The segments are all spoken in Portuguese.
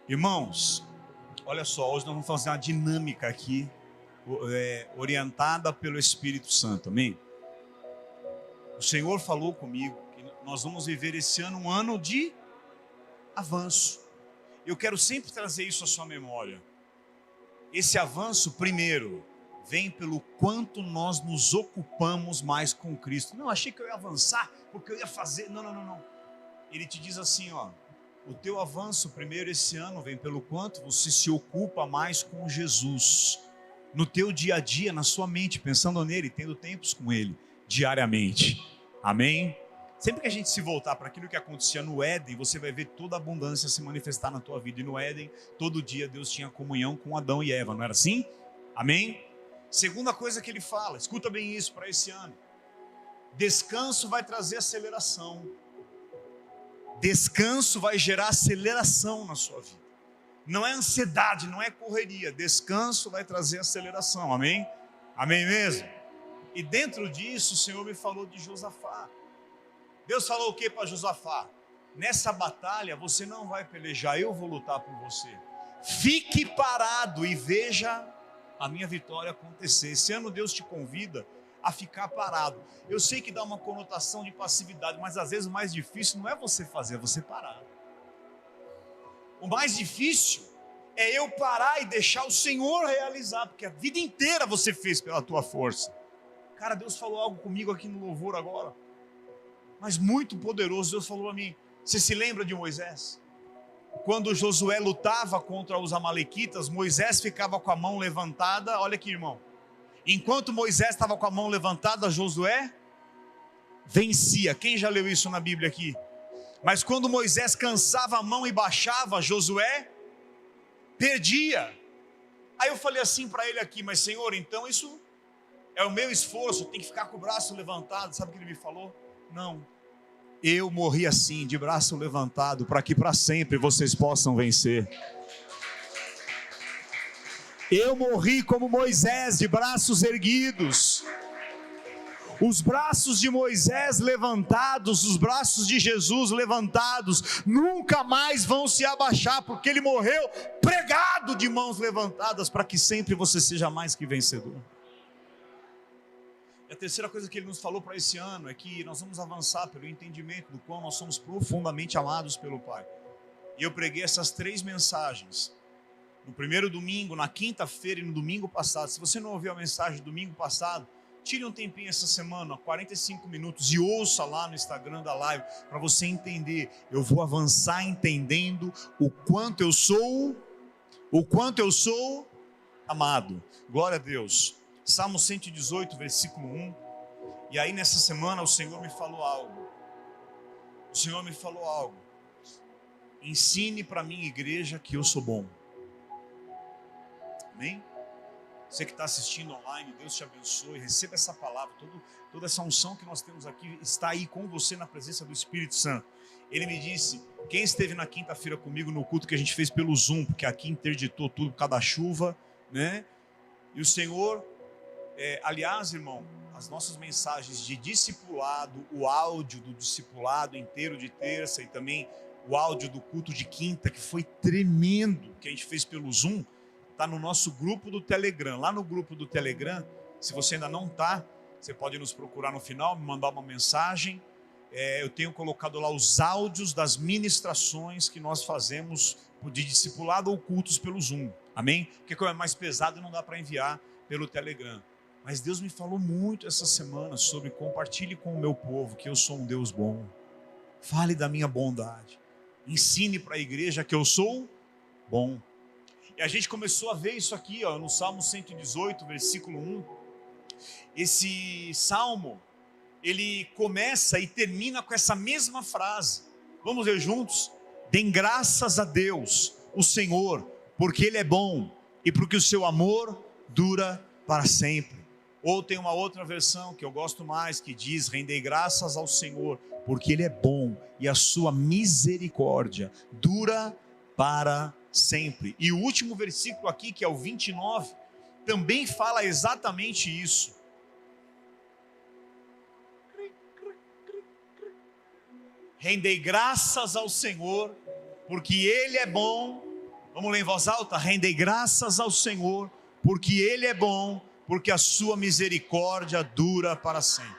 Irmãos, olha só, hoje nós vamos fazer uma dinâmica aqui, orientada pelo Espírito Santo, amém? O Senhor falou comigo que nós vamos viver esse ano um ano de avanço. Eu quero sempre trazer isso à sua memória. Esse avanço, primeiro, vem pelo quanto nós nos ocupamos mais com Cristo. Não, achei que eu ia avançar, porque eu ia fazer. Não. Ele te diz assim, ó. O teu avanço primeiro esse ano vem pelo quanto você se ocupa mais com Jesus. No teu dia a dia, na sua mente, pensando nele, tendo tempos com ele, diariamente. Amém? Sempre que a gente se voltar para aquilo que acontecia no Éden, você vai ver toda a abundância se manifestar na tua vida. E no Éden, todo dia Deus tinha comunhão com Adão e Eva, não era assim? Amém? Segunda coisa que ele fala, escuta bem isso para esse ano. Descanso vai trazer aceleração. Descanso vai gerar aceleração na sua vida. Não é ansiedade, não é correria. Descanso vai trazer aceleração, amém? Amém mesmo? E dentro disso o Senhor me falou de Josafá. Deus falou o que para Josafá? Nessa batalha você não vai pelejar, eu vou lutar por você. Fique parado e veja a minha vitória acontecer. Esse ano Deus te convida a ficar parado. Eu sei que dá uma conotação de passividade, mas às vezes o mais difícil não é você fazer, é você parar. O mais difícil é eu parar e deixar o Senhor realizar, porque a vida inteira você fez pela tua força. Cara, Deus falou algo comigo aqui no louvor agora, mas muito poderoso. Deus falou a mim, você se lembra de Moisés? Quando Josué lutava contra os amalequitas, Moisés ficava com a mão levantada, olha aqui, irmão. Enquanto Moisés estava com a mão levantada, Josué vencia. Quem já leu isso na Bíblia aqui? Mas quando Moisés cansava a mão e baixava, Josué perdia. Aí eu falei assim para ele aqui, mas Senhor, então isso é o meu esforço, tem que ficar com o braço levantado. Sabe o que ele me falou? Não, eu morri assim, de braço levantado, para que para sempre vocês possam vencer. Eu morri como Moisés, de braços erguidos. Os braços de Moisés levantados, os braços de Jesus levantados, nunca mais vão se abaixar, porque ele morreu pregado de mãos levantadas, para que sempre você seja mais que vencedor. E a terceira coisa que ele nos falou para esse ano é que nós vamos avançar pelo entendimento do quão nós somos profundamente amados pelo Pai. E eu preguei essas 3 mensagens no primeiro domingo, na quinta-feira e no domingo passado. Se você não ouviu a mensagem do domingo passado, tire um tempinho essa semana, 45 minutos, e ouça lá no Instagram da live, para você entender. Eu vou avançar entendendo o quanto eu sou amado. Glória a Deus. Salmo 118, versículo 1. E aí nessa semana o Senhor me falou algo. Ensine para a minha igreja que eu sou bom. Amém? Você que está assistindo online, Deus te abençoe, receba essa palavra, toda essa unção que nós temos aqui está aí com você na presença do Espírito Santo. Ele me disse, quem esteve na quinta-feira comigo no culto que a gente fez pelo Zoom, porque aqui interditou tudo por causa da chuva, né? E o Senhor, aliás, irmão, as nossas mensagens de discipulado, o áudio do discipulado inteiro de terça e também o áudio do culto de quinta, que foi tremendo, que a gente fez pelo Zoom, está no nosso grupo do Telegram. Lá no grupo do Telegram, se você ainda não está, você pode nos procurar no final, me mandar uma mensagem. Eu tenho colocado lá os áudios das ministrações que nós fazemos de discipulado ou cultos pelo Zoom. Amém? Porque como é mais pesado, não dá para enviar pelo Telegram. Mas Deus me falou muito essa semana sobre compartilhe com o meu povo que eu sou um Deus bom. Fale da minha bondade. Ensine para a igreja que eu sou bom. E a gente começou a ver isso aqui, no Salmo 118, versículo 1. Esse salmo, ele começa e termina com essa mesma frase. Vamos ler juntos? Dêem graças a Deus, o Senhor, porque Ele é bom e porque o seu amor dura para sempre. Ou tem uma outra versão que eu gosto mais, que diz, rendei graças ao Senhor, porque Ele é bom e a sua misericórdia dura para sempre. E o último versículo aqui, que é o 29, também fala exatamente isso. Rendei graças ao Senhor, porque Ele é bom Vamos ler em voz alta? Rendei graças ao Senhor, porque Ele é bom, porque a sua misericórdia dura para sempre.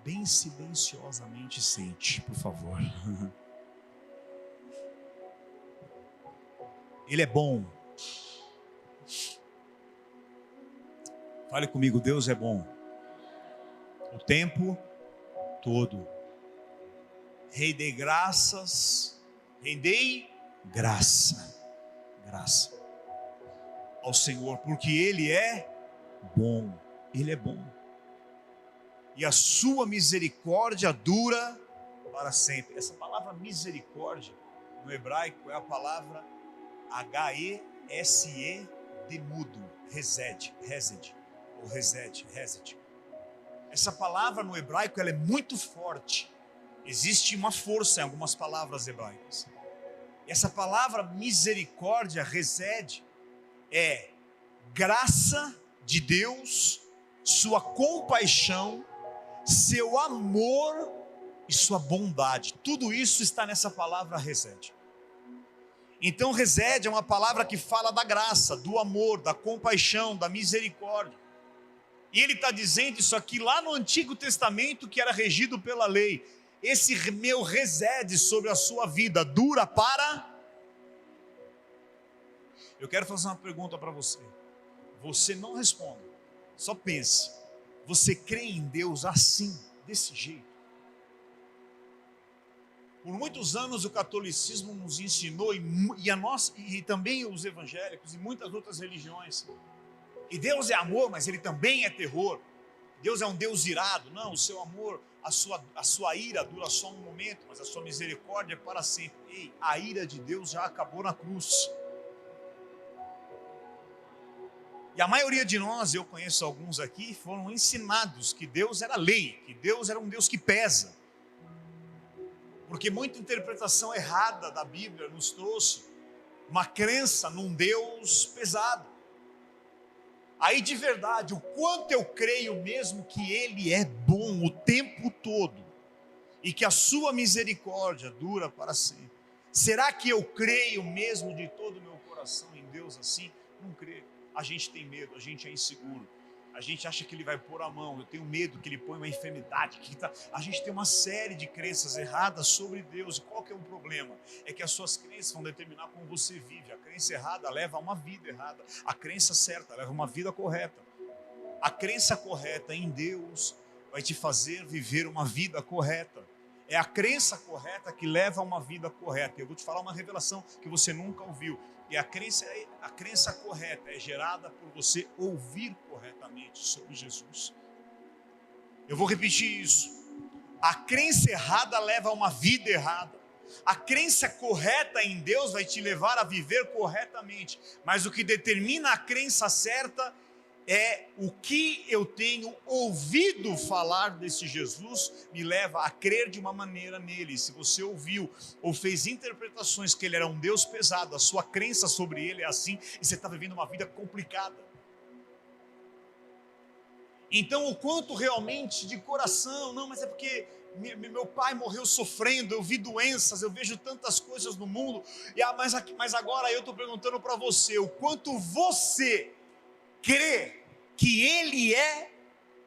Bem silenciosamente sente, por favor. Ele é bom. Fale comigo, Deus é bom. O tempo todo. Rendei graças, rendei graça ao Senhor, porque Ele é bom. Ele é bom. E a sua misericórdia dura para sempre. Essa palavra misericórdia no hebraico é a palavra H-E-S-E de mudo, resed. Essa palavra no hebraico ela é muito forte. Existe uma força em algumas palavras hebraicas. Essa palavra misericórdia, resed, é graça de Deus, sua compaixão, seu amor e sua bondade. Tudo isso está nessa palavra resed. Então resed é uma palavra que fala da graça, do amor, da compaixão, da misericórdia. E ele está dizendo isso aqui lá no Antigo Testamento, que era regido pela lei. Esse meu resed sobre a sua vida dura para... Eu quero fazer uma pergunta para você. Você não responda, só pense. Você crê em Deus assim, desse jeito? Por muitos anos o catolicismo nos ensinou, e também os evangélicos e muitas outras religiões, e Deus é amor, mas Ele também é terror. Deus é um Deus irado. Não, o seu amor, a sua ira dura só um momento, mas a sua misericórdia é para sempre. Ei, a ira de Deus já acabou na cruz. E a maioria de nós, eu conheço alguns aqui, foram ensinados que Deus era lei, que Deus era um Deus que pesa. Porque muita interpretação errada da Bíblia nos trouxe uma crença num Deus pesado. Aí de verdade, o quanto eu creio mesmo que Ele é bom o tempo todo e que a sua misericórdia dura para sempre. Será que eu creio mesmo de todo o meu coração em Deus assim? Não creio. A gente tem medo, a gente é inseguro. A gente acha que Ele vai pôr a mão. Eu tenho medo que Ele põe uma enfermidade. A gente tem uma série de crenças erradas sobre Deus. E qual que é o problema? É que as suas crenças vão determinar como você vive. A crença errada leva a uma vida errada. A crença certa leva a uma vida correta. A crença correta em Deus vai te fazer viver uma vida correta. É a crença correta que leva a uma vida correta. Eu vou te falar uma revelação que você nunca ouviu. E a crença correta é gerada por você ouvir corretamente sobre Jesus. Eu vou repetir isso. A crença errada leva a uma vida errada. A crença correta em Deus vai te levar a viver corretamente. Mas o que determina a crença certa é o que eu tenho ouvido falar desse Jesus, me leva a crer de uma maneira nele. Se você ouviu ou fez interpretações que ele era um Deus pesado, a sua crença sobre ele é assim, e você está vivendo uma vida complicada. Então o quanto realmente de coração, não, mas é porque meu pai morreu sofrendo, eu vi doenças, eu vejo tantas coisas no mundo, mas agora eu estou perguntando para você, o quanto você crê que Ele é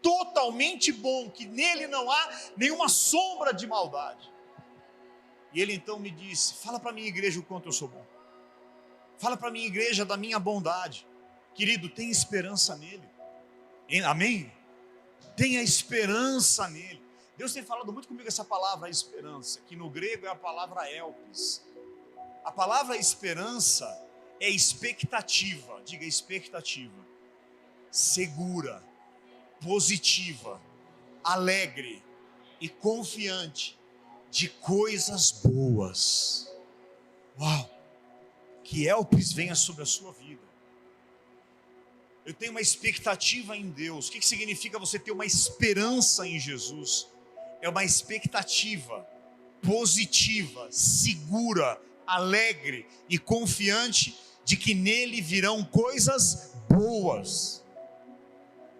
totalmente bom, que nele não há nenhuma sombra de maldade. E ele então me disse, fala para a minha igreja o quanto eu sou bom. Fala para a minha igreja da minha bondade. Querido, tenha esperança nele. Amém? Tenha esperança nele. Deus tem falado muito comigo essa palavra esperança, que no grego é a palavra elpis. A palavra esperança é expectativa, diga expectativa. Segura, positiva, alegre e confiante de coisas boas. Uau! Que elpis venha sobre a sua vida. Eu tenho uma expectativa em Deus. O que significa você ter uma esperança em Jesus? É uma expectativa positiva, segura, alegre e confiante de que nele virão coisas boas.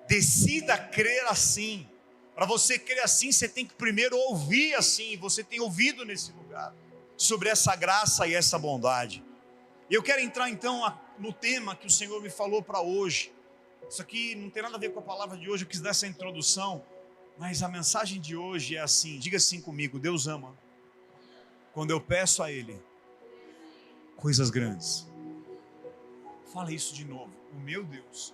Decida crer assim. Para você crer assim, você tem que primeiro ouvir assim. Você tem ouvido nesse lugar sobre essa graça e essa bondade. E eu quero entrar então no tema que o Senhor me falou para hoje. Isso aqui não tem nada a ver com a palavra de hoje, eu quis dar essa introdução, mas a mensagem de hoje é assim, diga assim comigo: Deus ama quando eu peço a Ele coisas grandes. Fala isso de novo: o meu Deus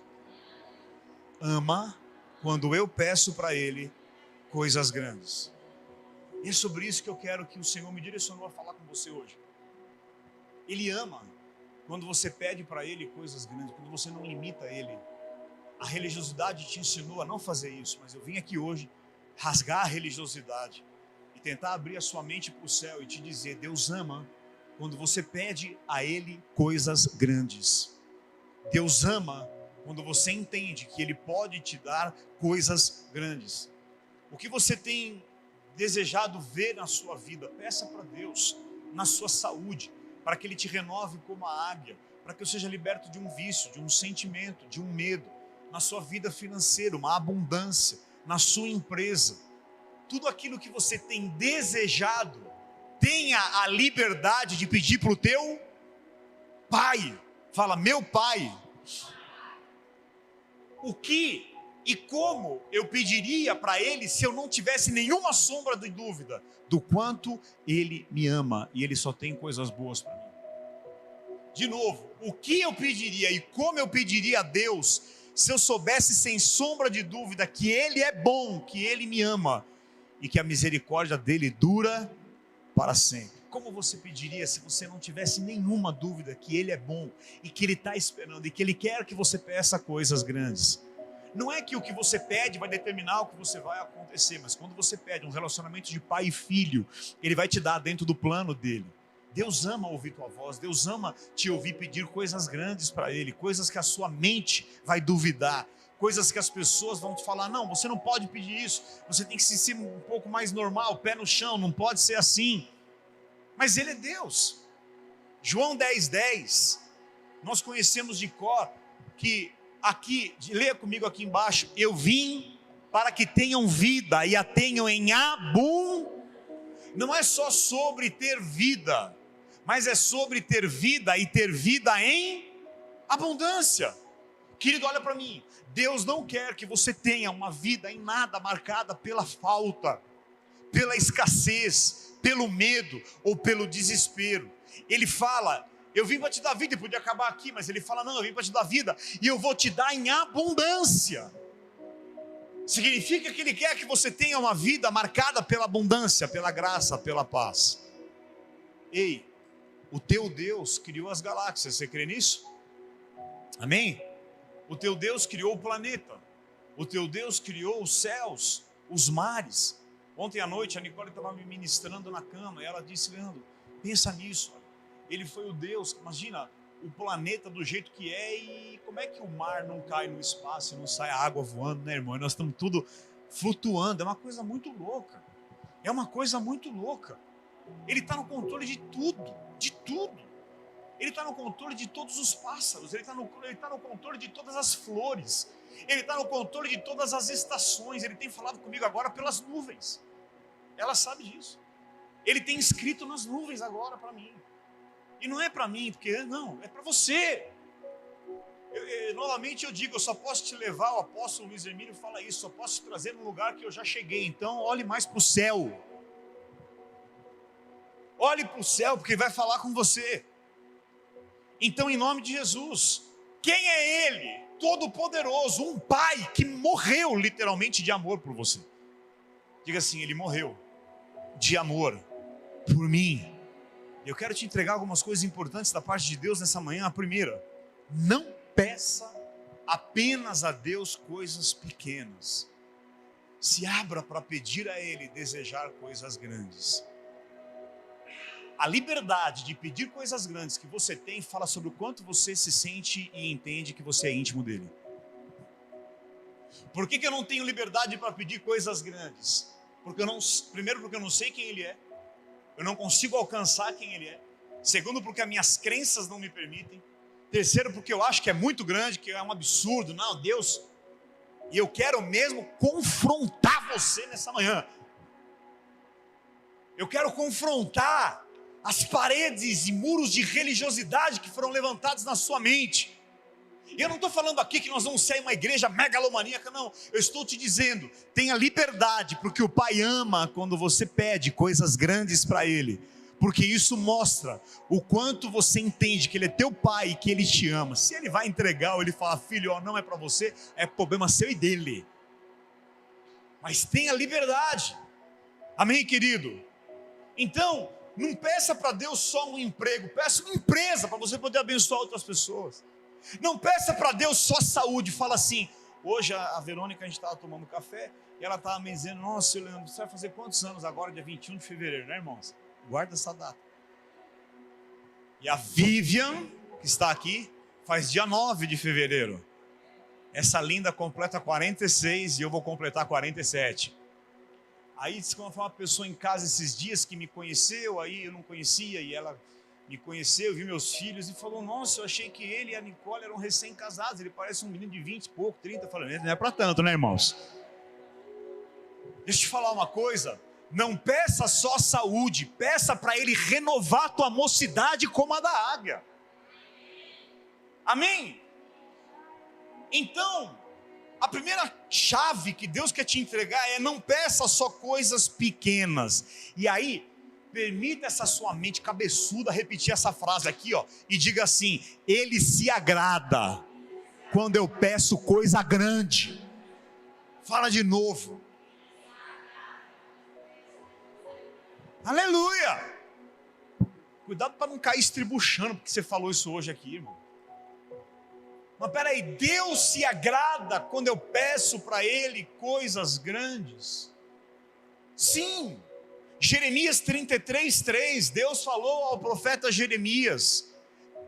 ama quando eu peço para Ele coisas grandes. E é sobre isso que eu quero que o Senhor me direcionou a falar com você hoje. Ele ama quando você pede para Ele coisas grandes, quando você não limita Ele. A religiosidade te ensinou a não fazer isso, mas eu vim aqui hoje rasgar a religiosidade e tentar abrir a sua mente para o céu e te dizer: Deus ama quando você pede a Ele coisas grandes. Deus ama quando você entende que Ele pode te dar coisas grandes. O que você tem desejado ver na sua vida, peça para Deus, na sua saúde, para que Ele te renove como a águia, para que eu seja liberto de um vício, de um sentimento, de um medo, na sua vida financeira, uma abundância, na sua empresa. Tudo aquilo que você tem desejado, tenha a liberdade de pedir para o teu Pai. Fala: meu Pai. O que e como eu pediria para Ele se eu não tivesse nenhuma sombra de dúvida do quanto Ele me ama e Ele só tem coisas boas para mim? De novo, o que eu pediria e como eu pediria a Deus se eu soubesse sem sombra de dúvida que Ele é bom, que Ele me ama e que a misericórdia dEle dura para sempre? Como você pediria se você não tivesse nenhuma dúvida que Ele é bom e que Ele está esperando e que Ele quer que você peça coisas grandes? Não é que o que você pede vai determinar o que você vai acontecer, mas quando você pede um relacionamento de pai e filho, Ele vai te dar dentro do plano dEle. Deus ama ouvir tua voz, Deus ama te ouvir pedir coisas grandes para Ele, coisas que a sua mente vai duvidar, coisas que as pessoas vão te falar: não, você não pode pedir isso, você tem que ser um pouco mais normal, pé no chão, não pode ser assim. Mas Ele é Deus. João 10:10, nós conhecemos de cor, que aqui, leia comigo aqui embaixo: eu vim para que tenham vida e a tenham em abundância. Não é só sobre ter vida, mas é sobre ter vida e ter vida em abundância. Querido, olha para mim. Deus não quer que você tenha uma vida em nada marcada pela falta, pela escassez, pelo medo ou pelo desespero. Ele fala: eu vim para te dar vida, e podia acabar aqui, mas Ele fala: não, eu vim para te dar vida e eu vou te dar em abundância. Significa que Ele quer que você tenha uma vida marcada pela abundância, pela graça, pela paz. Ei, o teu Deus criou as galáxias, você crê nisso? Amém? O teu Deus criou o planeta, o teu Deus criou os céus, os mares. Ontem à noite a Nicole estava me ministrando na cama e ela disse: Leandro, pensa nisso. Ele foi o Deus, imagina o planeta do jeito que é, e como é que o mar não cai no espaço e não sai água voando, né, irmão? E nós estamos tudo flutuando, é uma coisa muito louca. É uma coisa muito louca. Ele está no controle de tudo, de tudo. Ele está no controle de todos os pássaros, Ele está no controle de todas as flores, Ele está no controle de todas as estações. Ele tem falado comigo agora pelas nuvens, ela sabe disso. Ele tem escrito nas nuvens agora para mim. E não é para mim, porque não, é para você. Novamente eu digo, eu só posso te levar, o apóstolo Luiz Hermínio fala isso, só posso te trazer num lugar que eu já cheguei. Então olhe mais para o céu. Olhe para o céu, porque Ele vai falar com você. Então, em nome de Jesus, quem é Ele? Todo-Poderoso, um Pai que morreu literalmente de amor por você. Diga assim: Ele morreu de amor por mim. Eu quero te entregar algumas coisas importantes da parte de Deus nessa manhã. A primeira: não peça apenas a Deus coisas pequenas. Se abra para pedir a Ele, desejar coisas grandes. A liberdade de pedir coisas grandes que você tem fala sobre o quanto você se sente e entende que você é íntimo dEle. Por que eu não tenho liberdade para pedir coisas grandes? Primeiro, porque eu não sei quem Ele é. Eu não consigo alcançar quem Ele é. Segundo, porque as minhas crenças não me permitem. Terceiro, porque eu acho que é muito grande, que é um absurdo. Não, Deus... E eu quero mesmo confrontar você nessa manhã. Eu quero confrontar as paredes e muros de religiosidade que foram levantados na sua mente. E eu não estou falando aqui que nós vamos ser uma igreja megalomaníaca, não. Eu estou te dizendo, tenha liberdade, porque o Pai ama quando você pede coisas grandes para Ele. Porque isso mostra o quanto você entende que Ele é teu Pai e que Ele te ama. Se Ele vai entregar ou Ele fala, filho, ó, não é para você, é problema seu e dele. Mas tenha liberdade. Amém, querido? Então, não peça para Deus só um emprego, peça uma empresa para você poder abençoar outras pessoas. Não peça para Deus só saúde. Fala assim, hoje a Verônica, a gente estava tomando café, e ela estava me dizendo, nossa, Leandro, você vai fazer quantos anos agora, dia 21 de fevereiro, né, irmãos? Guarda essa data. E a Vivian, que está aqui, faz dia 9 de fevereiro. Essa linda completa 46 e eu vou completar 47. Aí disse que foi uma pessoa em casa esses dias que me conheceu, aí eu não conhecia, e ela me conheceu, viu meus filhos e falou, nossa, eu achei que ele e a Nicole eram recém-casados, ele parece um menino de 20 e pouco, 30, falando, não é para tanto, né, irmãos? Deixa eu te falar uma coisa, não peça só saúde, peça para Ele renovar tua mocidade como a da águia. Amém? Então, a primeira chave que Deus quer te entregar é não peça só coisas pequenas. E aí, permita essa sua mente cabeçuda repetir essa frase aqui, ó, e diga assim, Ele se agrada quando eu peço coisa grande. Fala de novo. Aleluia! Cuidado para não cair estribuchando, porque você falou isso hoje aqui, irmão. Mas peraí, Deus se agrada quando eu peço para Ele coisas grandes? Sim, Jeremias 33:3, Deus falou ao profeta Jeremias,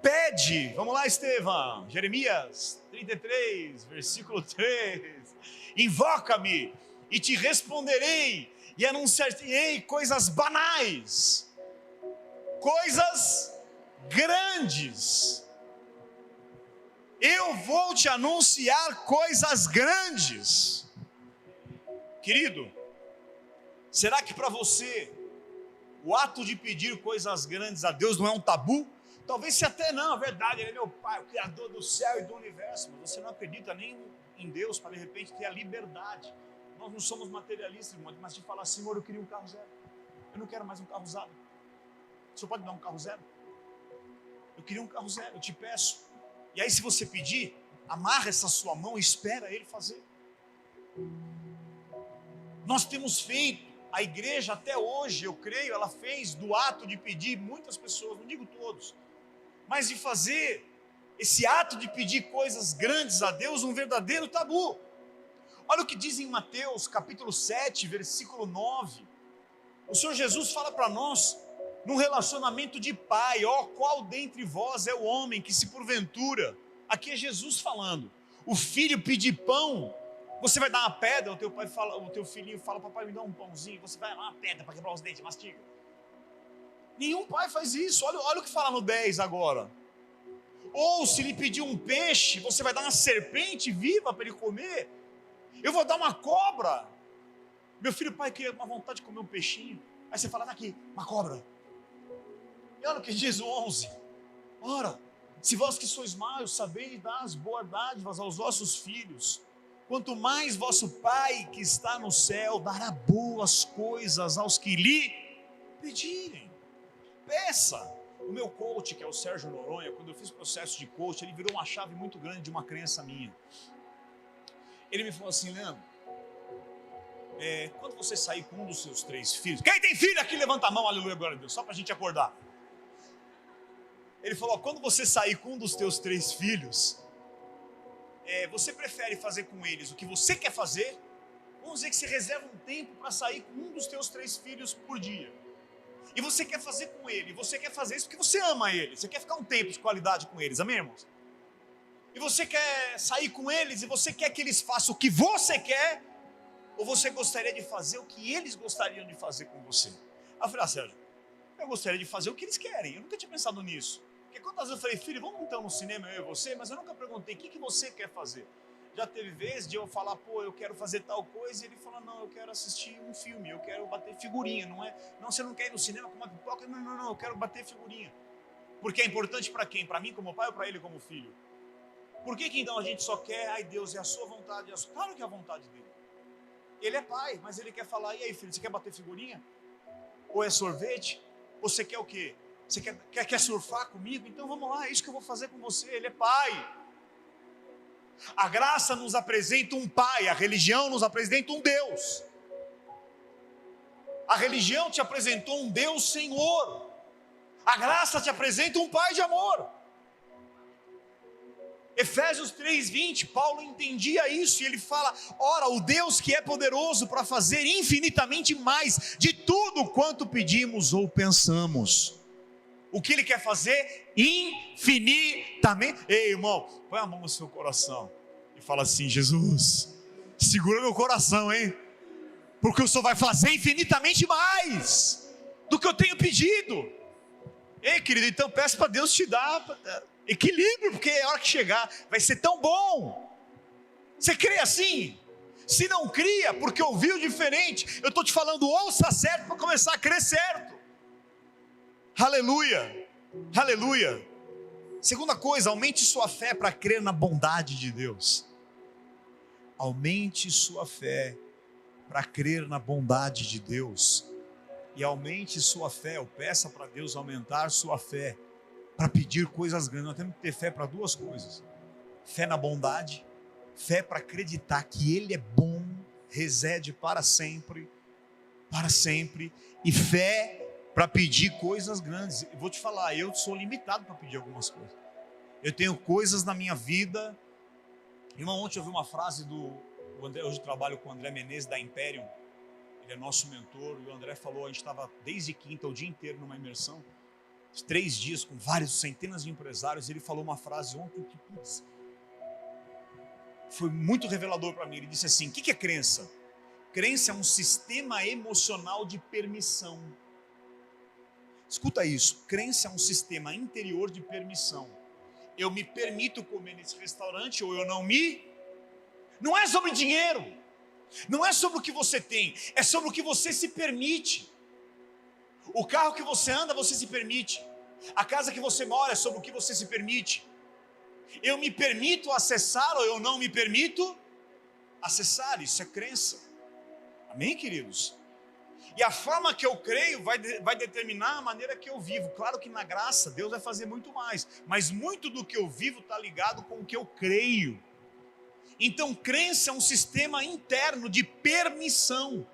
pede, vamos lá Estevão, Jeremias 33, versículo 3, invoca-me e te responderei e anunciarei coisas banais, coisas grandes. Eu vou te anunciar coisas grandes. Querido, será que para você o ato de pedir coisas grandes a Deus não é um tabu? Talvez se até não, é verdade, Ele é meu Pai, o Criador do céu e do universo, mas você não acredita nem em Deus para de repente ter a liberdade. Nós não somos materialistas, irmão, mas de falar, Senhor, eu queria um carro zero, eu não quero mais um carro usado. O Senhor pode me dar um carro zero? Eu queria um carro zero, eu te peço. E aí se você pedir, amarra essa sua mão e espera Ele fazer. Nós temos feito, a igreja até hoje, eu creio, ela fez do ato de pedir, muitas pessoas, não digo todos, mas de fazer esse ato de pedir coisas grandes a Deus um verdadeiro tabu. Olha o que diz em Mateus capítulo 7, versículo 9. O Senhor Jesus fala para nós, num relacionamento de pai, ó, qual dentre vós é o homem que se porventura, aqui é Jesus falando, o filho pedir pão, você vai dar uma pedra, o teu pai fala, o teu filhinho fala, papai me dá um pãozinho, você vai lá uma pedra para quebrar os dentes, mastiga. Nenhum pai faz isso, olha o que fala no 10 agora. Ou se lhe pedir um peixe, você vai dar uma serpente viva para ele comer. Eu vou dar uma cobra. Meu filho, pai, queria uma vontade de comer um peixinho. Aí você fala, tá aqui, uma cobra. E olha o que diz o 11. Ora, se vós que sois maus, sabeis dar as boas dádivas aos vossos filhos, quanto mais vosso Pai que está no céu dará boas coisas aos que lhe pedirem. Peça. O meu coach, que é o Sérgio Noronha, quando eu fiz o processo de coach, ele virou uma chave muito grande de uma crença minha. Ele me falou assim, Leandro, quando você sair com um dos seus 3 filhos, quem tem filho aqui, levanta a mão, aleluia, glória a Deus, só para a gente acordar. Ele falou, quando você sair com um dos teus 3 filhos, você prefere fazer com eles o que você quer fazer? Vamos dizer que você reserva um tempo para sair com um dos teus 3 filhos por dia. E você quer fazer com ele, você quer fazer isso porque você ama ele, você quer ficar um tempo de qualidade com eles, amém, irmãos? E você quer sair com eles e você quer que eles façam o que você quer, ou você gostaria de fazer o que eles gostariam de fazer com você? Aí eu falei, Sérgio, eu gostaria de fazer o que eles querem, eu nunca tinha pensado nisso. Porque quantas vezes eu falei, filho, vamos então no cinema, eu e você, mas eu nunca perguntei, o que você quer fazer? Já teve vezes de eu falar, pô, eu quero fazer tal coisa, e ele fala, não, eu quero assistir um filme, eu quero bater figurinha, não, você não quer ir no cinema com uma pipoca? Não, eu quero bater figurinha. Porque é importante para quem? Para mim como pai ou para ele como filho? Por que então a gente só quer, ai Deus, é a sua vontade? Claro que é a vontade dele. Ele é pai, mas ele quer falar, e aí filho, você quer bater figurinha? Ou é sorvete? Ou você quer o quê? Você quer surfar comigo? Então vamos lá, é isso que eu vou fazer com você. Ele é pai. A graça nos apresenta um pai, a religião nos apresenta um Deus. A religião te apresentou um Deus Senhor. A graça te apresenta um pai de amor. Efésios 3:20, Paulo entendia isso e ele fala, ora, o Deus que é poderoso para fazer infinitamente mais de tudo quanto pedimos ou pensamos. O que ele quer fazer? Infinitamente. Ei, irmão, põe a mão no seu coração e fala assim, Jesus, segura meu coração, hein? Porque o Senhor vai fazer infinitamente mais do que eu tenho pedido. Ei, querido, então peça para Deus te dar equilíbrio, porque a hora que chegar vai ser tão bom. Você crê assim? Se não cria, porque ouviu diferente, eu estou te falando, ouça certo para começar a crer certo. Aleluia, aleluia. Segunda coisa, aumente sua fé para crer na bondade de Deus. Aumente sua fé para crer na bondade de Deus. E aumente sua fé, ou peça para Deus aumentar sua fé, para pedir coisas grandes. Nós temos que ter fé para duas coisas: fé na bondade, fé para acreditar que Ele é bom, reside para sempre, e fé para pedir coisas grandes. Eu vou te falar, eu sou limitado para pedir algumas coisas. Eu tenho coisas na minha vida. Irmão, ontem eu vi uma frase do André, hoje eu trabalho com o André Menezes da Imperium, ele é nosso mentor, e o André falou, a gente estava desde quinta o dia inteiro numa imersão, 3 dias com vários, centenas de empresários, e ele falou uma frase ontem que, putz, foi muito revelador para mim. Ele disse assim, o que é crença? Crença é um sistema emocional de permissão. Escuta isso, crença é um sistema interior de permissão. Eu me permito comer nesse restaurante ou eu não me... Não é sobre dinheiro, não é sobre o que você tem, é sobre o que você se permite. O carro que você anda, você se permite. A casa que você mora é sobre o que você se permite. Eu me permito acessar ou eu não me permito acessar, isso é crença. Amém, queridos? E a forma que eu creio vai determinar a maneira que eu vivo. Claro que na graça Deus vai fazer muito mais, mas muito do que eu vivo está ligado com o que eu creio. Então crença é um sistema interno de permissão.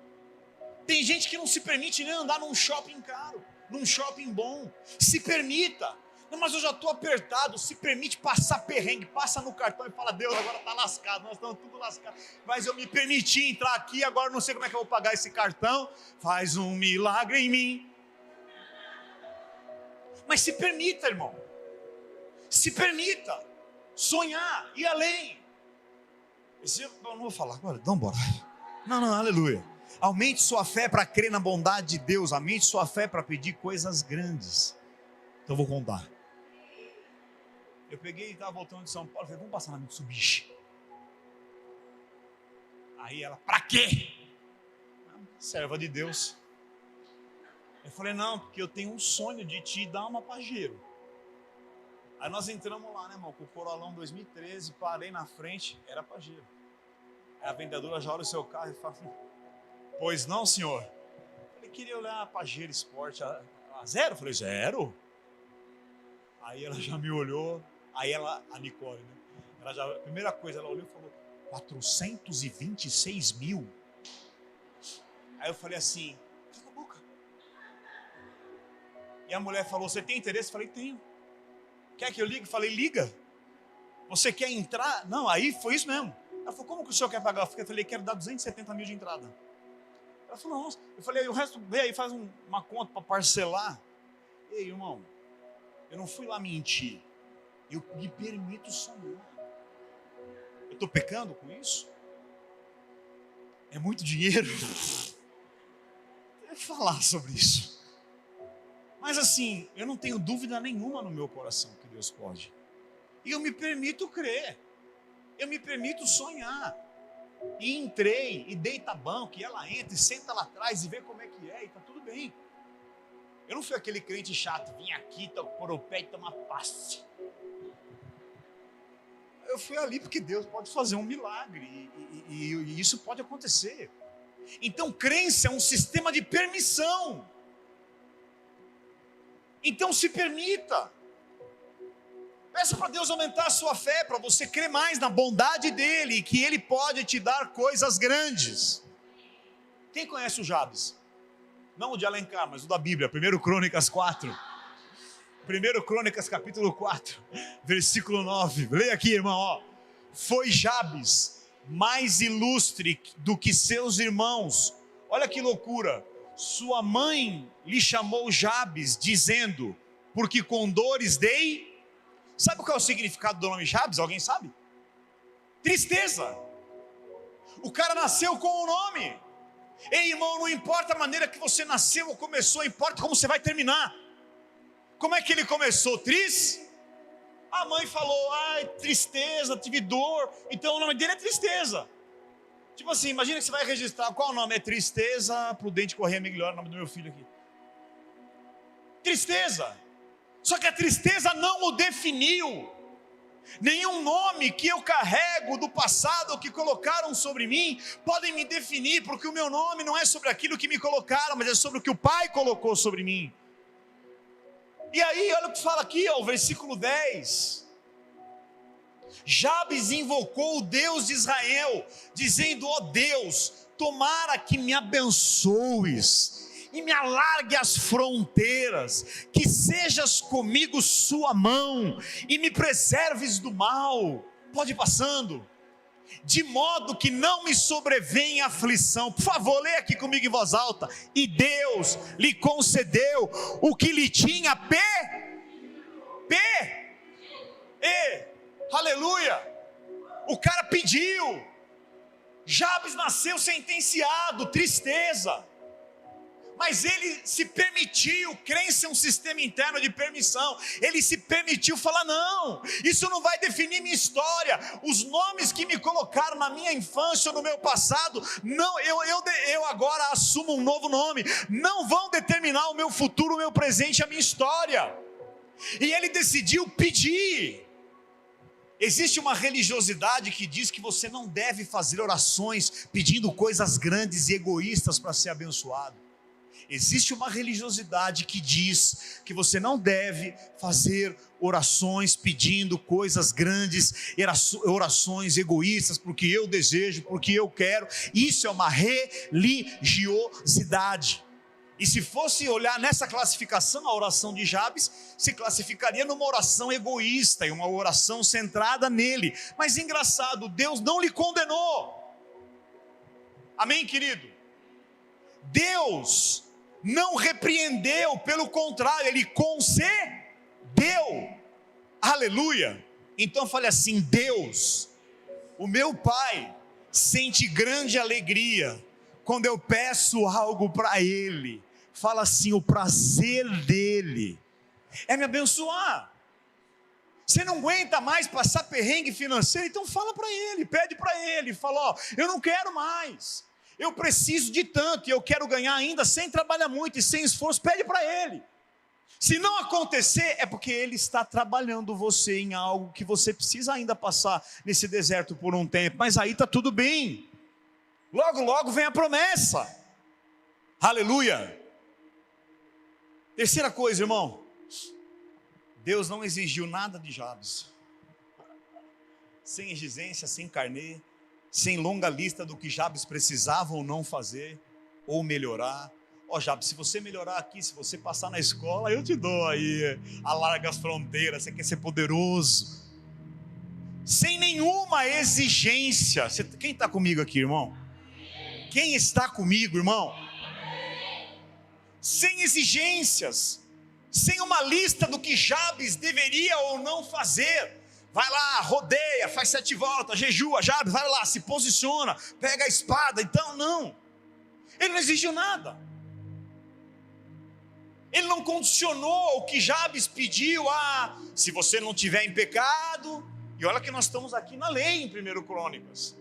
Tem gente que não se permite nem andar num shopping caro, num shopping bom. Se permita. Não, mas eu já estou apertado. Se permite passar perrengue, passa no cartão e fala, Deus, agora está lascado, nós estamos tudo lascados. Mas eu me permiti entrar aqui, agora não sei como é que eu vou pagar esse cartão. Faz um milagre em mim. Mas se permita, irmão. Se permita sonhar, ir além. Eu não vou falar agora, vamos embora. Não, aleluia. Aumente sua fé para crer na bondade de Deus. Aumente sua fé para pedir coisas grandes. Então eu vou contar. Eu peguei e estava voltando de São Paulo. Falei, vamos passar na Mitsubishi. Aí ela, para quê? Serva de Deus. Eu falei, não, porque eu tenho um sonho de te dar uma Pajero. Aí nós entramos lá, né, irmão, com o Corolão 2013, parei na frente, era Pajero. Aí a vendedora já olha o seu carro e fala assim, pois não, senhor? Eu falei, queria olhar a Pajero Sport a zero? Eu falei, zero? Aí ela já me olhou, aí ela, a Nicole, né? A primeira coisa, ela olhou e falou, 426 mil? Aí eu falei assim, cala a boca. E a mulher falou, você tem interesse? Eu falei, tenho. Quer que eu ligue? Eu falei, liga. Você quer entrar? Não, aí foi isso mesmo. Ela falou, como que o senhor quer pagar? Eu falei, quero dar 270 mil de entrada. Ela falou, nossa. Eu falei, o resto, vem aí, faz uma conta para parcelar. Ei, irmão, eu não fui lá mentir. Eu me permito sonhar. Eu estou pecando com isso? É muito dinheiro? Eu vou falar sobre isso. Mas assim, eu não tenho dúvida nenhuma no meu coração que Deus pode. E eu me permito crer. Eu me permito sonhar. E entrei, e deita banco, e ela entra, e senta lá atrás, e vê como é que é, e tá tudo bem. Eu não fui aquele crente chato, vim aqui, pôr o pé e tomar passe. Eu fui ali porque Deus pode fazer um milagre, e isso pode acontecer. Então, crença é um sistema de permissão. Então, se permita. Peça para Deus aumentar a sua fé, para você crer mais na bondade dEle, e que Ele pode te dar coisas grandes. Quem conhece o Jabes? Não o de Alencar, mas o da Bíblia, 1 Crônicas 4. 1 Crônicas capítulo 4, versículo 9. Leia aqui, irmão, ó. Foi Jabes mais ilustre do que seus irmãos. Olha que loucura. Sua mãe lhe chamou Jabes, dizendo, porque com dores dei... Sabe qual é o significado do nome Jabes? Alguém sabe? Tristeza. O cara nasceu com o nome. Ei, irmão, não importa a maneira que você nasceu ou começou, importa como você vai terminar. Como é que ele começou? Triste? A mãe falou, ai, tristeza, tive dor, então o nome dele é Tristeza. Tipo assim, imagina que você vai registrar, qual o nome? É Tristeza Prudente Corrêa Melhor, o nome do meu filho aqui. Tristeza. Só que a tristeza não o definiu. Nenhum nome que eu carrego do passado que colocaram sobre mim podem me definir, porque o meu nome não é sobre aquilo que me colocaram, mas é sobre o que o Pai colocou sobre mim. E aí, olha o que fala aqui, ó, o versículo 10. Jabes invocou o Deus de Israel, dizendo, ó Deus, tomara que me abençoes e me alargue as fronteiras, que sejas comigo sua mão, e me preserves do mal. Pode ir passando. De modo que não me sobrevenha aflição. Por favor, leia aqui comigo em voz alta. E Deus lhe concedeu o que lhe tinha aleluia. O cara pediu. Jabes nasceu sentenciado, tristeza. Mas ele se permitiu, crença é um sistema interno de permissão. Ele se permitiu falar, não, isso não vai definir minha história. Os nomes que me colocaram na minha infância ou no meu passado, não, eu agora assumo um novo nome. Não vão determinar o meu futuro, o meu presente, a minha história. E ele decidiu pedir. Existe uma religiosidade que diz que você não deve fazer orações pedindo coisas grandes e egoístas para ser abençoado. Existe uma religiosidade que diz que você não deve fazer orações pedindo coisas grandes, orações egoístas, porque eu desejo, porque eu quero. Isso é uma religiosidade. E se fosse olhar nessa classificação, a oração de Jabes se classificaria numa oração egoísta e uma oração centrada nele. Mas engraçado, Deus não lhe condenou. Amém, querido? Deus não repreendeu, pelo contrário, Ele concedeu. Aleluia. Então fale assim, Deus, o meu Pai, sente grande alegria quando eu peço algo para Ele. Fala assim, o prazer dEle é me abençoar. Você não aguenta mais passar perrengue financeiro, então fala para Ele, pede para Ele, fala, ó, eu não quero mais. Eu preciso de tanto e eu quero ganhar ainda sem trabalhar muito e sem esforço. Pede para Ele. Se não acontecer, é porque Ele está trabalhando você em algo que você precisa ainda passar nesse deserto por um tempo. Mas aí está tudo bem. Logo, logo vem a promessa. Aleluia. Terceira coisa, irmão. Deus não exigiu nada de Jabes. Sem exigência, sem carnê, sem longa lista do que Jabes precisava ou não fazer, ou melhorar. Ó, Jabes, se você melhorar aqui, se você passar na escola, eu te dou aí, alarga as fronteiras, você quer ser poderoso. Sem nenhuma exigência. Quem está comigo aqui, irmão? Quem está comigo, irmão? Sem exigências, sem uma lista do que Jabes deveria ou não fazer. Vai lá, rodeia, faz 7 voltas, jejua, Jabes, vai lá, se posiciona, pega a espada. Então não, ele não exigiu nada. Ele não condicionou o que Jabes pediu a, se você não tiver em pecado, E olha que nós estamos aqui na lei em 1 Crônicas.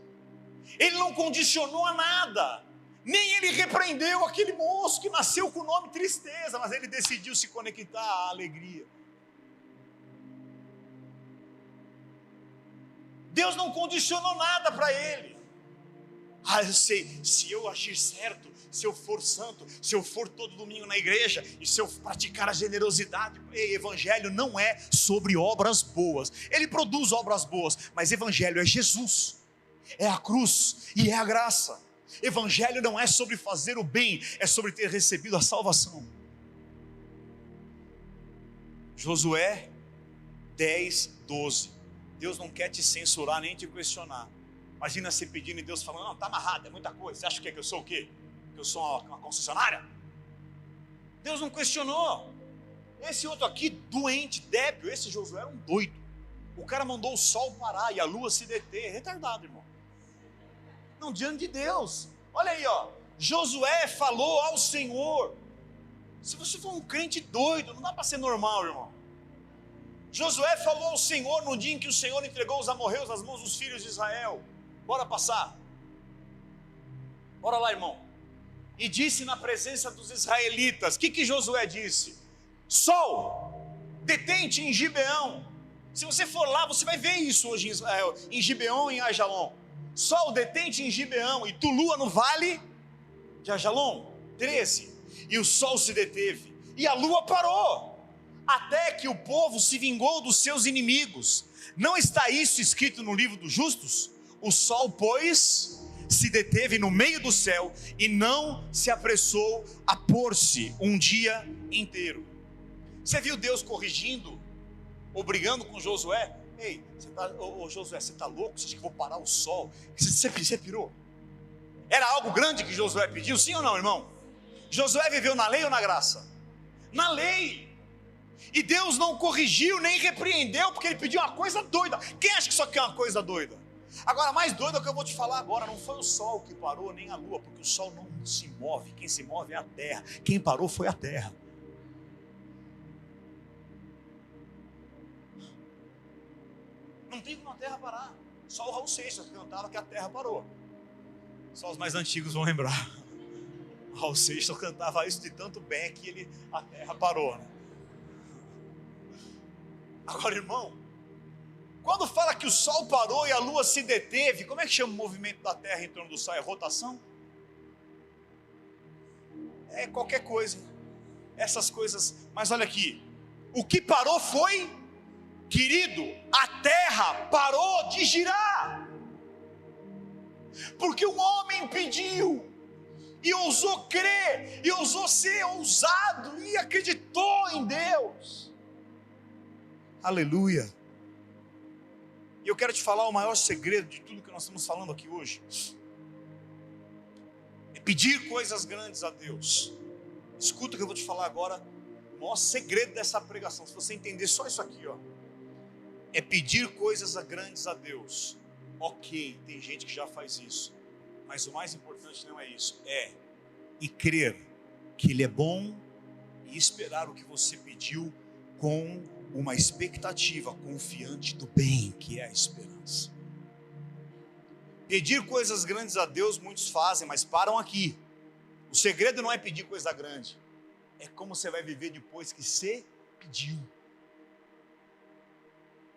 Ele não condicionou a nada, nem ele repreendeu aquele moço que nasceu com o nome tristeza, mas ele decidiu se conectar à alegria. Deus não condicionou nada para ele. Eu sei, se eu agir certo, se eu for santo, se eu for todo domingo na igreja, e se eu praticar a generosidade, evangelho não é sobre obras boas. Ele produz obras boas, mas evangelho é Jesus, é a cruz e é a graça. Evangelho não é sobre fazer o bem, é sobre ter recebido a salvação. Josué 10, 12. Deus não quer te censurar nem te questionar. Imagina você pedindo e Deus falando: não, está amarrado, é muita coisa. Você acha que eu sou o quê? Que eu sou uma concessionária? Deus não questionou. Esse outro aqui, doente, débil, esse Josué era um doido. O cara mandou o sol parar e a lua se deter. Retardado, irmão. Não, diante de Deus. Olha aí, ó. Josué falou ao Senhor. Se você for um crente doido, não dá para ser normal, irmão. Josué falou ao Senhor no dia em que o Senhor entregou os amorreus nas mãos dos filhos de Israel. Bora passar. Bora lá, irmão. E disse na presença dos israelitas. O que Josué disse? Sol, detente em Gibeão. Se você for lá, você vai ver isso hoje em Israel, em Gibeão e em Ajalon. Sol, detente em Gibeão, e tu lua no vale de Ajalon. 13. E o sol se deteve, e a lua parou, até que o povo se vingou dos seus inimigos. Não está isso escrito no livro dos justos? O sol, pois, se deteve no meio do céu, e não se apressou a pôr-se um dia inteiro. Você viu Deus corrigindo, ou brigando com Josué? Ei, Josué, você está louco? Você acha que eu vou parar o sol? Você pirou? Era algo grande que Josué pediu, sim ou não, irmão? Josué viveu na lei ou na graça? Na lei. E Deus não corrigiu nem repreendeu, porque ele pediu uma coisa doida. Quem acha que isso aqui é uma coisa doida? Agora, mais doido é o que eu vou te falar agora. Não foi o sol que parou, nem a lua, porque o sol não se move. Quem se move é a terra. Quem parou foi a terra. Não tem como a terra parar. Só o Raul Seixas cantava que a terra parou. Só os mais antigos vão lembrar. O Raul Seixas cantava isso de tanto bem que a terra parou, né? Agora, irmão, quando fala que o sol parou e a lua se deteve, como é que chama o movimento da terra em torno do sol? É rotação? É qualquer coisa. Essas coisas. Mas olha aqui, o que parou foi, querido, a terra parou de girar. Porque o homem pediu, e ousou crer, e ousou ser ousado, e acreditou em Deus. Aleluia. E eu quero te falar o maior segredo de tudo que nós estamos falando aqui hoje. É pedir coisas grandes a Deus. Escuta o que eu vou te falar agora. O maior segredo dessa pregação, se você entender só isso aqui, ó, é pedir coisas grandes a Deus. Ok, tem gente que já faz isso, mas o mais importante não é isso, e crer que Ele é bom, e esperar o que você pediu com uma expectativa confiante do bem, que é a esperança. Pedir coisas grandes a Deus muitos fazem, mas param aqui. O segredo não é pedir coisa grande, é como você vai viver depois que você pediu.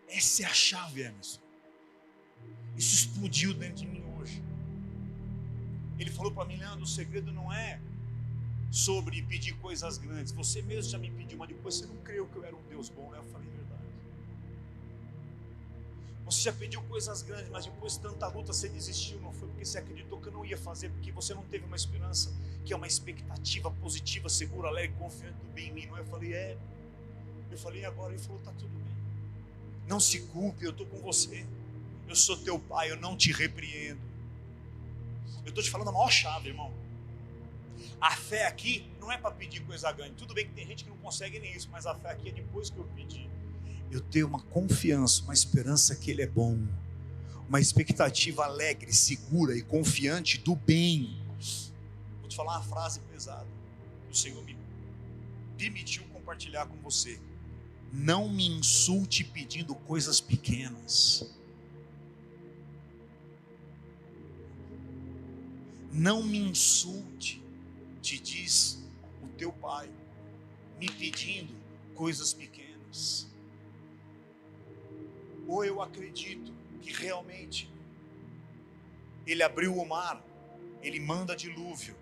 Essa é a chave, Emerson. Isso explodiu dentro de mim hoje. Ele falou para mim: Leandro, o segredo não é sobre pedir coisas grandes. Você mesmo já me pediu, mas depois você não creu que eu era um Deus bom, né? Eu falei: verdade. Você já pediu coisas grandes, mas depois de tanta luta você desistiu. Não foi porque você acreditou que eu não ia fazer, porque você não teve uma esperança, que é uma expectativa positiva, segura, alegre, confiante do bem em mim. Não é? Eu falei: eu falei: agora? Ele falou: tá tudo bem. Não se culpe, eu estou com você. Eu sou teu pai, eu não te repreendo. Eu estou te falando a maior chave, irmão. A fé aqui não é para pedir coisa grande. Tudo bem que tem gente que não consegue nem isso, mas a fé aqui é depois que eu pedir. Eu tenho uma confiança, uma esperança que Ele é bom. Uma expectativa alegre, segura e confiante do bem. Vou te falar uma frase pesada que o Senhor me permitiu compartilhar com você. Não me insulte pedindo coisas pequenas. Não me insulte, te diz o teu pai, me pedindo coisas pequenas. Ou eu acredito que realmente Ele abriu o mar, Ele manda dilúvio,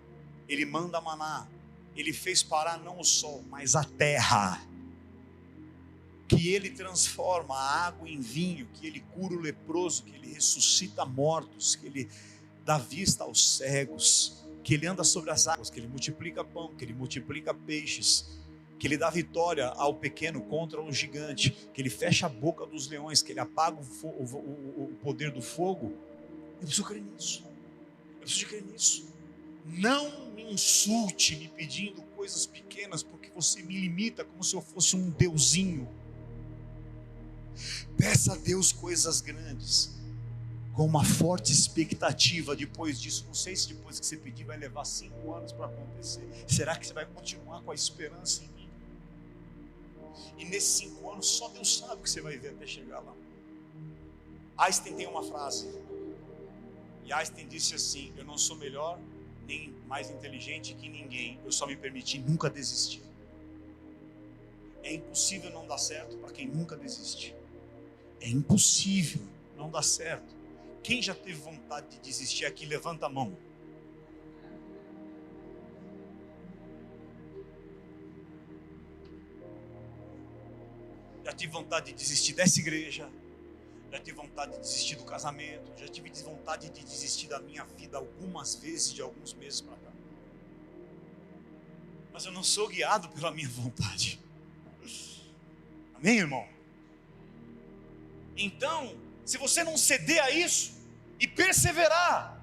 Ele manda maná, Ele fez parar não o sol, mas a terra, que Ele transforma a água em vinho, que Ele cura o leproso, que Ele ressuscita mortos, que Ele dá vista aos cegos, que Ele anda sobre as águas, que Ele multiplica pão, que Ele multiplica peixes, que Ele dá vitória ao pequeno contra o gigante, que Ele fecha a boca dos leões, que Ele apaga o poder do fogo. Eu preciso crer nisso. Eu preciso crer nisso. Não me insulte me pedindo coisas pequenas, porque você me limita como se eu fosse um deusinho. Peça a Deus coisas grandes, com uma forte expectativa. Depois disso, não sei se depois que você pedir vai levar 5 anos para acontecer. Será que você vai continuar com a esperança em mim? E nesses 5 anos só Deus sabe o que você vai ver até chegar lá. Einstein tem uma frase, e Einstein disse assim: eu não sou melhor nem mais inteligente que ninguém, eu só me permiti nunca desistir. É impossível não dar certo para quem nunca desiste. É impossível não dar certo. Quem já teve vontade de desistir aqui, levanta a mão. Já tive vontade de desistir dessa igreja, já tive vontade de desistir do casamento, já tive vontade de desistir da minha vida algumas vezes, de alguns meses para cá. Mas eu não sou guiado pela minha vontade. Amém, irmão? Então, se você não ceder a isso e perseverar,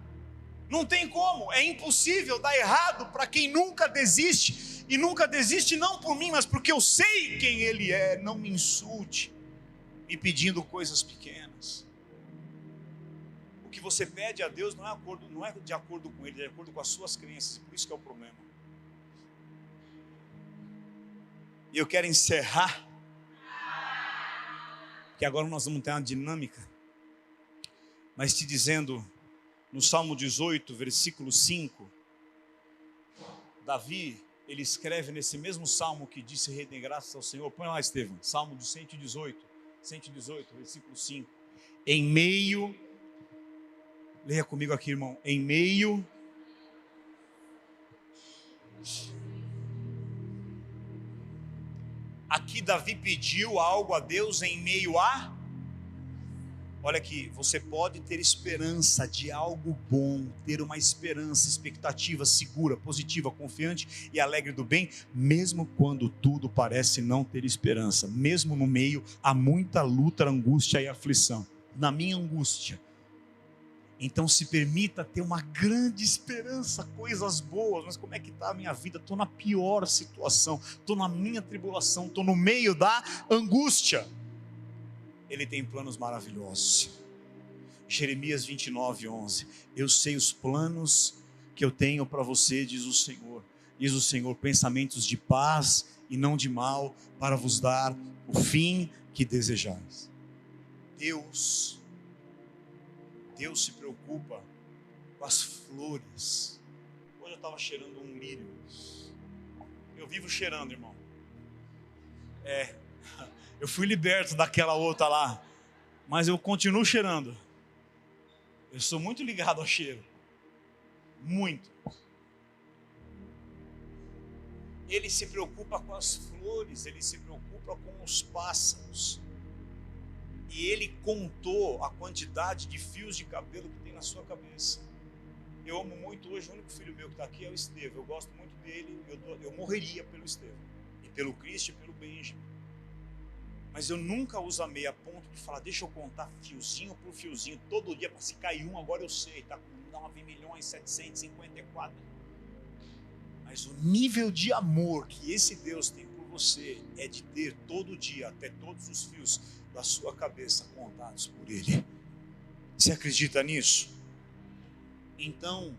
não tem como, é impossível dar errado para quem nunca desiste. E nunca desiste não por mim, mas porque eu sei quem Ele é. Não me insulte me pedindo coisas pequenas. O que você pede a Deus não é de acordo com Ele, é de acordo com as suas crenças. Por isso que é o problema. E eu quero encerrar, que agora nós vamos ter uma dinâmica, mas te dizendo, no Salmo 18, versículo 5, Davi, ele escreve nesse mesmo salmo que disse: rendem graças ao Senhor. Põe lá, Estevão, Salmo de 118, versículo 5. Em meio, leia comigo aqui, irmão, em meio aqui Davi pediu algo a Deus em meio a... Olha aqui, você pode ter esperança de algo bom, ter uma esperança, expectativa segura, positiva, confiante e alegre do bem, mesmo quando tudo parece não ter esperança, mesmo no meio há muita luta, angústia e aflição. Na minha angústia, então se permita ter uma grande esperança, coisas boas. Mas como é que está a minha vida? Estou na pior situação, estou na minha tribulação, estou no meio da angústia. Ele tem planos maravilhosos. Jeremias 29, 11. Eu sei os planos que eu tenho para você, diz o Senhor. Diz o Senhor, pensamentos de paz e não de mal, para vos dar o fim que desejais. Deus se preocupa com as flores. Hoje eu estava cheirando um lírio. Eu vivo cheirando, irmão. Eu fui liberto daquela outra lá, mas eu continuo cheirando. Eu sou muito ligado ao cheiro. Muito. Ele se preocupa com as flores, ele se preocupa com os pássaros. E ele contou a quantidade de fios de cabelo que tem na sua cabeça. Eu amo muito hoje, o único filho meu que está aqui é o Estevão. Eu gosto muito dele, eu morreria pelo Estevão. E pelo Cristian e pelo Benjamin. Mas eu nunca os amei a ponto de falar: deixa eu contar fiozinho por fiozinho, todo dia, para se cair um, agora eu sei, tá com 9.754. Mas o nível de amor que esse Deus tem por você é de ter todo dia, até todos os fios da sua cabeça contados por Ele. Você acredita nisso? Então,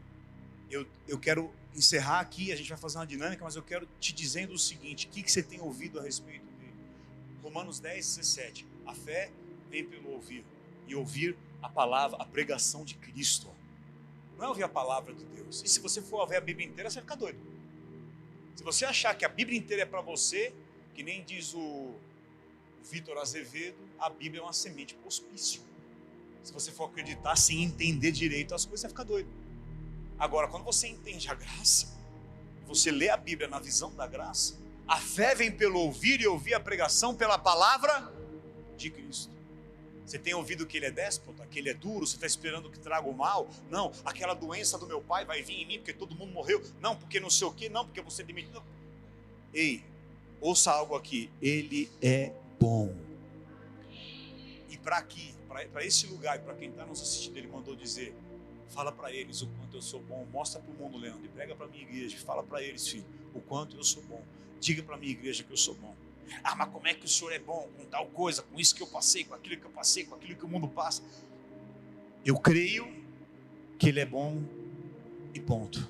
eu quero encerrar aqui, a gente vai fazer uma dinâmica, mas eu quero te dizendo o seguinte: o que você tem ouvido a respeito dele? Romanos 10:17. A fé vem pelo ouvir, e ouvir a palavra, a pregação de Cristo. Não é ouvir a palavra de Deus. E se você for ouvir a Bíblia inteira, você vai ficar doido. Se você achar que a Bíblia inteira é para você, que nem diz o Vitor Azevedo, a Bíblia é uma semente para o hospício. Se você for acreditar sem entender direito as coisas, você vai ficar doido. Agora, quando você entende a graça, você lê a Bíblia na visão da graça, a fé vem pelo ouvir e ouvir a pregação pela palavra de Cristo. Você tem ouvido que ele é déspota, que ele é duro, você está esperando que traga o mal? Não, aquela doença do meu pai vai vir em mim porque todo mundo morreu. Não, porque não sei o que, não, porque você demitiu. Ei, ouça algo aqui, ele é bom. E para esse lugar, e para quem está nos assistindo, ele mandou dizer, fala para eles o quanto eu sou bom, mostra para o mundo, Leandro, e prega para a minha igreja, fala para eles, filho, o quanto eu sou bom, diga para a minha igreja que eu sou bom. Ah, mas como é que o senhor é bom com tal coisa, com isso que eu passei, com aquilo que eu passei, com aquilo que o mundo passa? Eu creio que ele é bom e ponto.